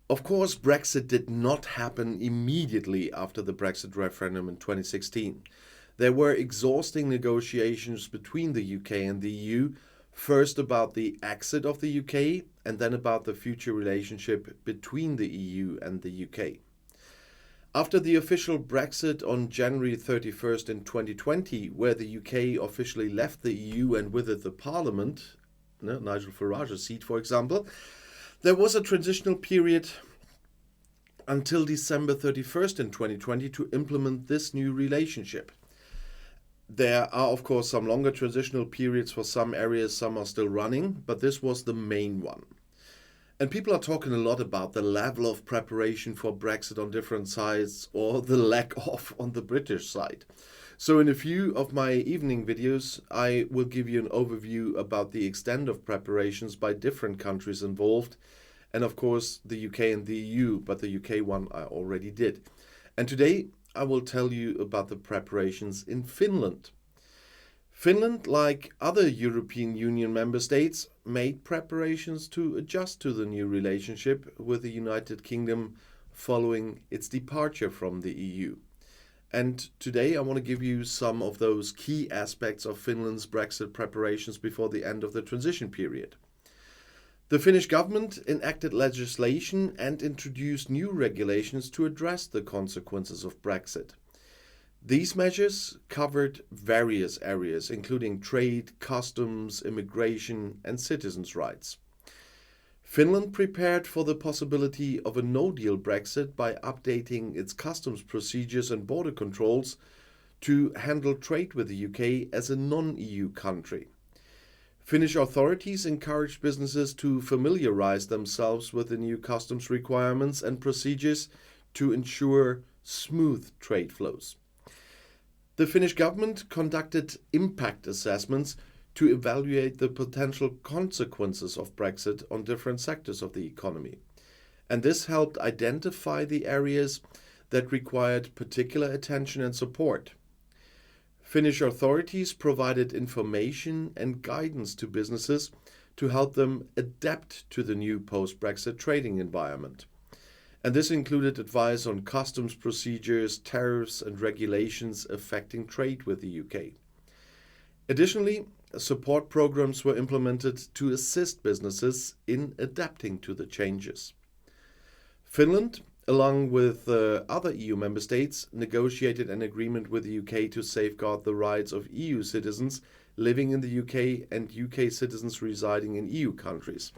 Of course, Brexit did not happen immediately after the Brexit referendum in 2016. There were exhausting negotiations between the UK and the EU, first about the exit of the UK and then about the future relationship between the EU and the UK. After the official Brexit on January 31st in 2020, where the UK officially left the EU and with it the Parliament, Nigel Farage's seat for example, there was a transitional period until December 31st in 2020 to implement this new relationship. There are, of course, some longer transitional periods for some areas, some are still running, but this was the main one. And people are talking a lot about the level of preparation for Brexit on different sides or the lack of on the British side. So in a few of my evening videos, I will give you an overview about the extent of preparations by different countries involved. And of course, the UK and the EU, but the UK one I already did. And today I will tell you about the preparations in Finland. Finland, like other European Union member states, made preparations to adjust to the new relationship with the United Kingdom following its departure from the EU. And today I want to give you some of those key aspects of Finland's Brexit preparations before the end of the transition period. The Finnish government enacted legislation and introduced new regulations to address the consequences of Brexit. These measures covered various areas, including trade, customs, immigration, and citizens' rights. Finland prepared for the possibility of a no-deal Brexit by updating its customs procedures and border controls to handle trade with the UK as a non-EU country. Finnish authorities encouraged businesses to familiarize themselves with the new customs requirements and procedures to ensure smooth trade flows. The Finnish government conducted impact assessments to evaluate the potential consequences of Brexit on different sectors of the economy. And this helped identify the areas that required particular attention and support. Finnish authorities provided information and guidance to businesses to help them adapt to the new post-Brexit trading environment. And this included advice on customs procedures, tariffs, and regulations affecting trade with the UK. Additionally, support programs were implemented to assist businesses in adapting to the changes. Finland, along with other EU member states, negotiated an agreement with the UK to safeguard the rights of EU citizens living in the UK and UK citizens residing in EU countries.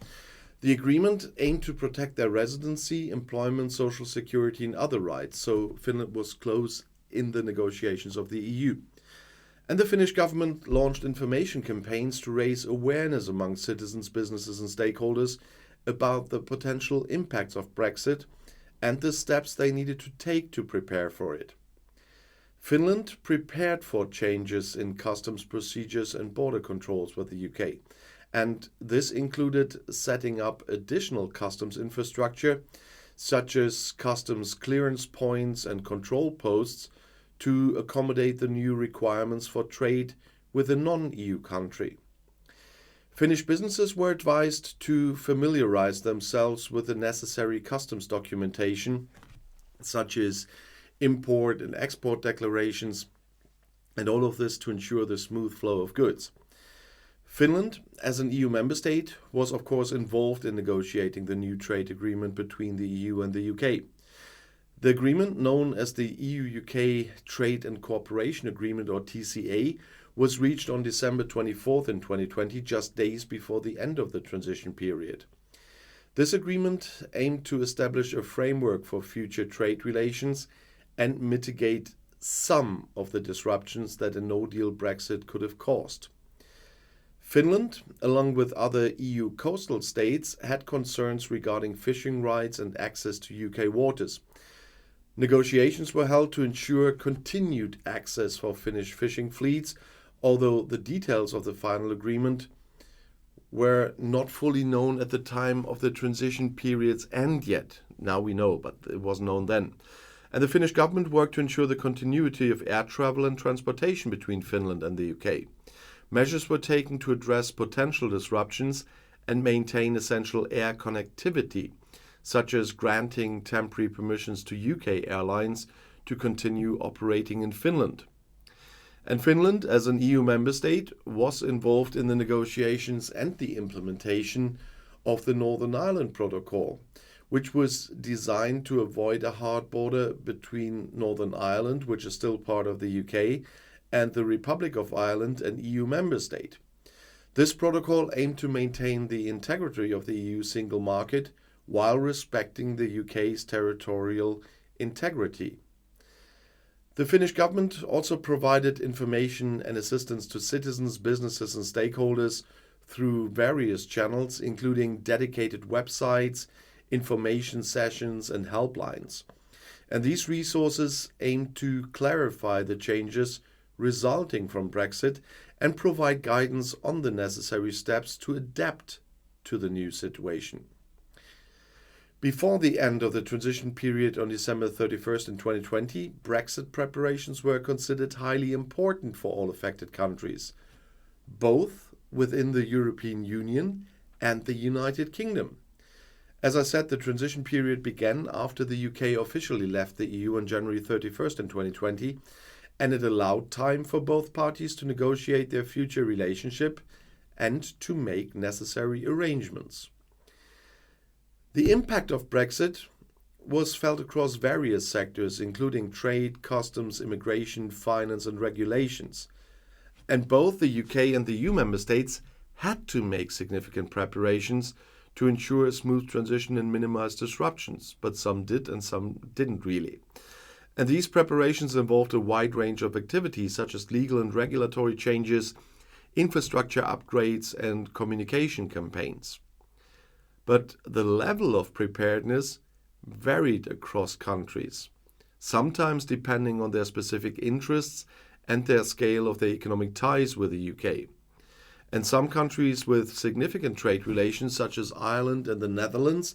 The agreement aimed to protect their residency, employment, social security, and other rights, so Finland was close in the negotiations of the EU. And the Finnish government launched information campaigns to raise awareness among citizens, businesses, and stakeholders about the potential impacts of Brexit and the steps they needed to take to prepare for it. Finland prepared for changes in customs procedures and border controls with the UK, and this included setting up additional customs infrastructure, such as customs clearance points and control posts, to accommodate the new requirements for trade with a non-EU country. Finnish businesses were advised to familiarize themselves with the necessary customs documentation, such as import and export declarations, and all of this to ensure the smooth flow of goods. Finland, as an EU member state, was of course involved in negotiating the new trade agreement between the EU and the UK. The agreement, known as the EU-UK Trade and Cooperation Agreement, or TCA, was reached on December 24th in 2020, just days before the end of the transition period. This agreement aimed to establish a framework for future trade relations and mitigate some of the disruptions that a no-deal Brexit could have caused. Finland, along with other EU coastal states, had concerns regarding fishing rights and access to UK waters. Negotiations were held to ensure continued access for Finnish fishing fleets, although the details of the final agreement were not fully known at the time of the transition period's end yet. Now we know, but it wasn't known then. And the Finnish government worked to ensure the continuity of air travel and transportation between Finland and the UK. Measures were taken to address potential disruptions and maintain essential air connectivity, such as granting temporary permissions to UK airlines to continue operating in Finland. And Finland, as an EU member state, was involved in the negotiations and the implementation of the Northern Ireland Protocol, which was designed to avoid a hard border between Northern Ireland, which is still part of the UK, and the Republic of Ireland, an EU member state. This protocol aimed to maintain the integrity of the EU single market while respecting the UK's territorial integrity. The Finnish government also provided information and assistance to citizens, businesses, and stakeholders through various channels, including dedicated websites, information sessions, and helplines. And these resources aim to clarify the changes resulting from Brexit and provide guidance on the necessary steps to adapt to the new situation. Before the end of the transition period on December 31st in 2020, Brexit preparations were considered highly important for all affected countries, both within the European Union and the United Kingdom. As I said, the transition period began after the UK officially left the EU on January 31st in 2020, and it allowed time for both parties to negotiate their future relationship and to make necessary arrangements. The impact of Brexit was felt across various sectors, including trade, customs, immigration, finance, and regulations. And both the UK and the EU member states had to make significant preparations to ensure a smooth transition and minimize disruptions, but some did and some didn't really. And these preparations involved a wide range of activities such as legal and regulatory changes, infrastructure upgrades, and communication campaigns. But the level of preparedness varied across countries, sometimes depending on their specific interests and their scale of their economic ties with the UK. And some countries with significant trade relations, such as Ireland and the Netherlands,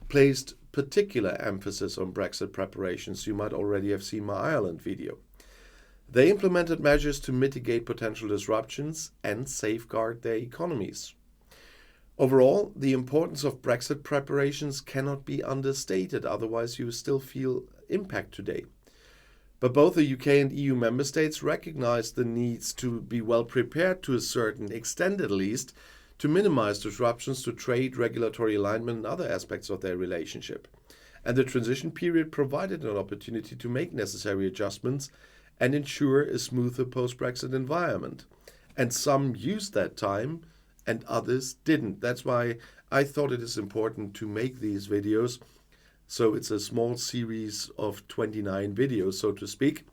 placed particular emphasis on Brexit preparations. You might already have seen my Ireland video. They implemented measures to mitigate potential disruptions and safeguard their economies. Overall, the importance of Brexit preparations cannot be understated, otherwise you still feel impact today. But both the UK and EU member states recognize the needs to be well prepared to a certain extent at least, to minimize disruptions to trade, regulatory alignment, and other aspects of their relationship. And the transition period provided an opportunity to make necessary adjustments and ensure a smoother post-Brexit environment. And some used that time and others didn't. That's why I thought it is important to make these videos. So it's a small series of 29 videos, so to speak,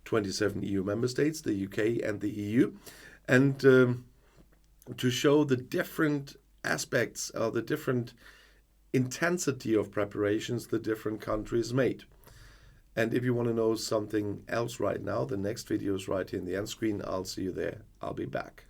27 EU member states, the UK and the EU, and to show the different aspects or the different intensity of preparations the different countries made. And if you want to know something else right now, the next video is right here in the end screen. I'll see you there. I'll be back.